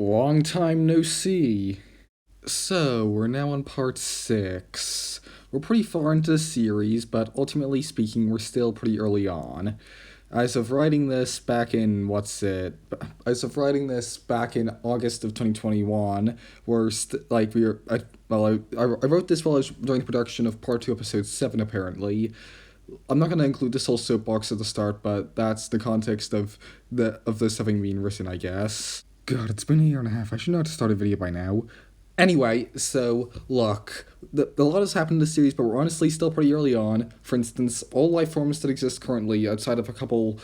Long time no see. So, we're now on part 6. We're pretty far into the series, but ultimately speaking, we're still pretty early on. As of writing this back in, back in August of 2021, I wrote this while I was during the production of part 2, episode 7, apparently. I'm not going to include this whole soapbox at the start, but that's the context of this having been written, I guess. God, it's been a year and a half. I should know how to start a video by now. Anyway, so, look, a lot has happened in this series, but we're honestly still pretty early on. For instance, all life forms that exist currently, outside of a couple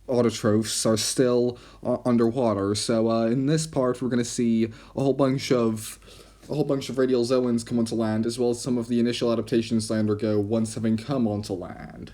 autotrophs, are still underwater. So, in this part, we're going to see a whole bunch of radial zoans come onto land, as well as some of the initial adaptations they undergo once having come onto land.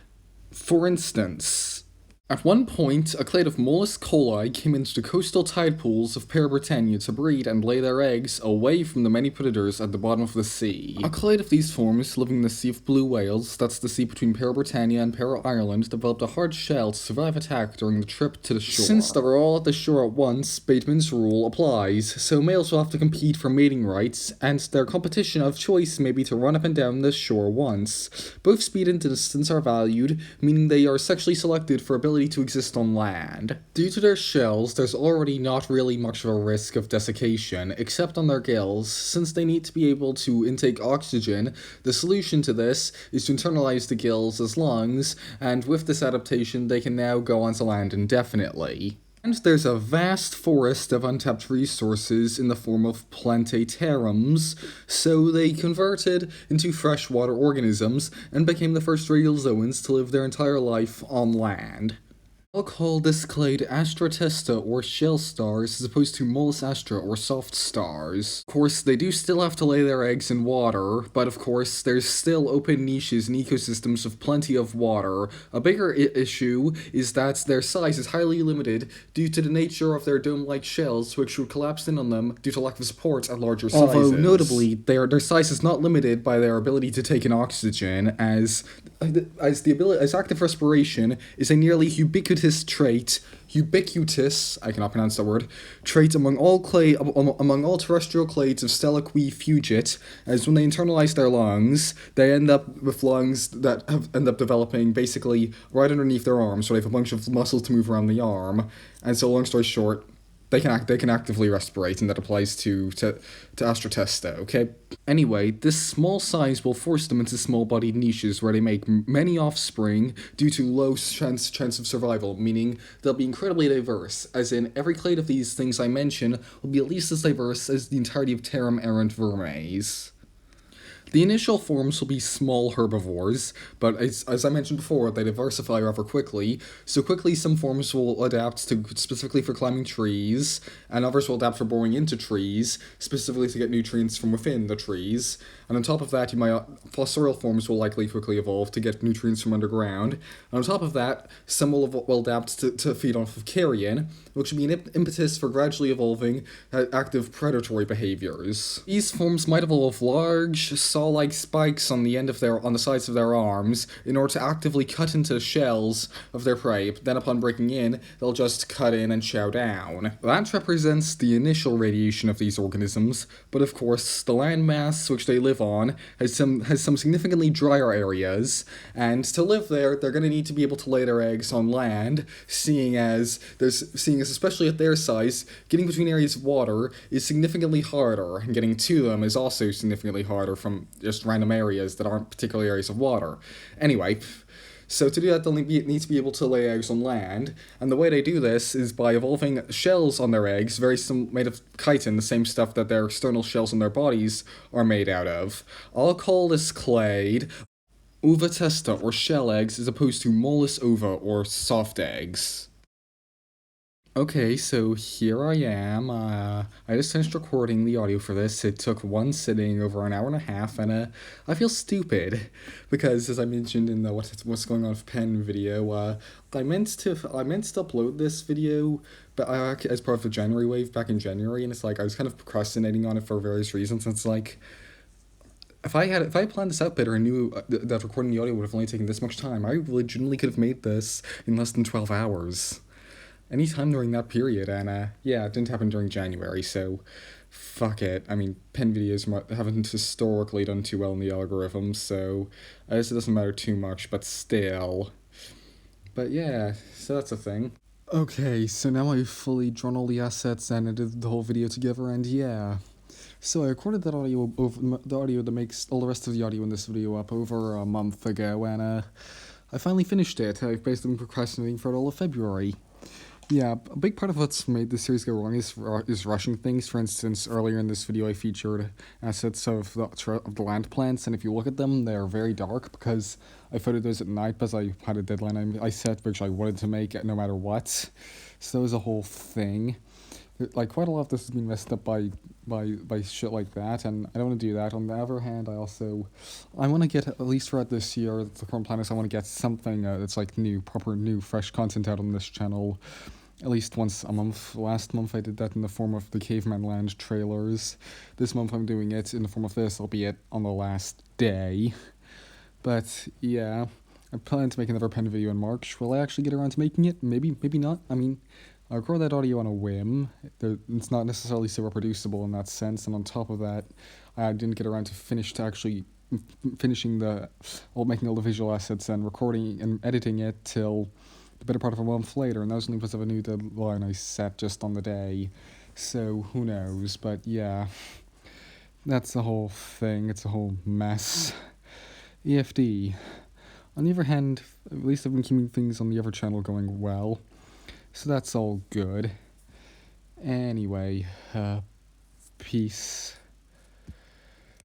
For instance, at one point, a clade of mollusk coli came into the coastal tide pools of Para-Britannia to breed and lay their eggs away from the many predators at the bottom of the sea. A clade of these forms, living in the Sea of Blue Whales, that's the sea between Para-Britannia and Para-Ireland, developed a hard shell to survive attack during the trip to the shore. Since they're all at the shore at once, Bateman's rule applies, so males will have to compete for mating rights, and their competition of choice may be to run up and down the shore once. Both speed and distance are valued, meaning they are sexually selected for ability to exist on land. Due to their shells, there's already not really much of a risk of desiccation, except on their gills. Since they need to be able to intake oxygen, the solution to this is to internalize the gills as lungs, and with this adaptation they can now go onto land indefinitely. And there's a vast forest of untapped resources in the form of plantaterums, so they converted into freshwater organisms and became the first radial zoans to live their entire life on land. I'll call this clade Astra-Testa or shell stars as opposed to Mollis Astra or soft stars. Of course, they do still have to lay their eggs in water, but of course, there's still open niches in ecosystems with plenty of water. A bigger issue is that their size is highly limited due to the nature of their dome-like shells, which would collapse in on them due to lack of support at larger sizes. Although, notably, their size is not limited by their ability to take in oxygen, as active respiration is a nearly ubiquitous trait, I cannot pronounce that word, trait among all terrestrial clades of Stella qui fugit, as when they internalize their lungs, they end up with lungs that end up developing basically right underneath their arms, so they have a bunch of muscles to move around the arm, and so long story short, they can actively respirate, and that applies to Astra-Testa, okay? Anyway, this small size will force them into small-bodied niches where they make many offspring due to low chance of survival, meaning they'll be incredibly diverse, as in every clade of these things I mention will be at least as diverse as the entirety of Terram errant vermes. The initial forms will be small herbivores, but as I mentioned before, they diversify rather quickly, so quickly some forms will adapt specifically for climbing trees, and others will adapt for boring into trees, specifically to get nutrients from within the trees, and on top of that, fossorial forms will likely quickly evolve to get nutrients from underground, and on top of that, some will adapt to feed off of carrion, which will be an impetus for gradually evolving active predatory behaviors. These forms might evolve large, saw-like spikes on the sides of their arms in order to actively cut into the shells of their prey, but then upon breaking in, they'll just cut in and chow down. That represents the initial radiation of these organisms, but of course, the landmass which they live on has some significantly drier areas, and to live there, they're going to need to be able to lay their eggs on land, seeing as especially at their size, getting between areas of water is significantly harder, and getting to them is also significantly harder from just random areas that aren't particularly areas of water. Anyway, so to do that, they'll need to be able to lay eggs on land, and the way they do this is by evolving shells on their eggs, made of chitin, the same stuff that their external shells on their bodies are made out of. I'll call this clade Ova testa, or shell eggs, as opposed to Mollis ova, or soft eggs. Okay, so here I am. I just finished recording the audio for this. It took one sitting over an hour and a half, and I feel stupid because, as I mentioned in the what's going on with Pen video, I meant to upload this video, but as part of the January wave back in January, and it's like I was kind of procrastinating on it for various reasons. It's like, if I had planned this out better and knew that recording the audio would have only taken this much time, I legitimately could have made this in less than 12 hours. anytime during that period, and yeah, it didn't happen during January, so fuck it. I mean, pen videos haven't historically done too well in the algorithm, so I guess it doesn't matter too much, but still. But yeah, so that's a thing. Okay, so now I've fully drawn all the assets and edited the whole video together, and yeah. So I recorded that audio over the audio that makes all the rest of the audio in this video up over a month ago, and I finally finished it. I've basically been procrastinating for all of February. Yeah, a big part of what's made this series go wrong is rushing things. For instance, earlier in this video I featured assets of the land plants, and if you look at them, they're very dark because I photoed those at night because I had a deadline I set which I wanted to make no matter what. So that was a whole thing. Like, quite a lot of this has been messed up by shit like that, and I don't want to do that. On the other hand, I want to get, at least throughout this year, the current plan is I want to get something that's like new, fresh content out on this channel at least once a month. Last month I did that in the form of the Caveman Land trailers. This month I'm doing it in the form of this, albeit on the last day. But yeah, I plan to make another pen video in March. Will I actually get around to making it? Maybe, maybe not. I mean, I record that audio on a whim. It's not necessarily so reproducible in that sense, and on top of that, I didn't get around to finishing making all the visual assets and recording and editing it till the better part of a month later, and that was only because of a new deadline I set just on the day. So who knows? But yeah, that's the whole thing. It's a whole mess. EFD. On the other hand, at least I've been keeping things on the other channel going well, so that's all good. Anyway, peace.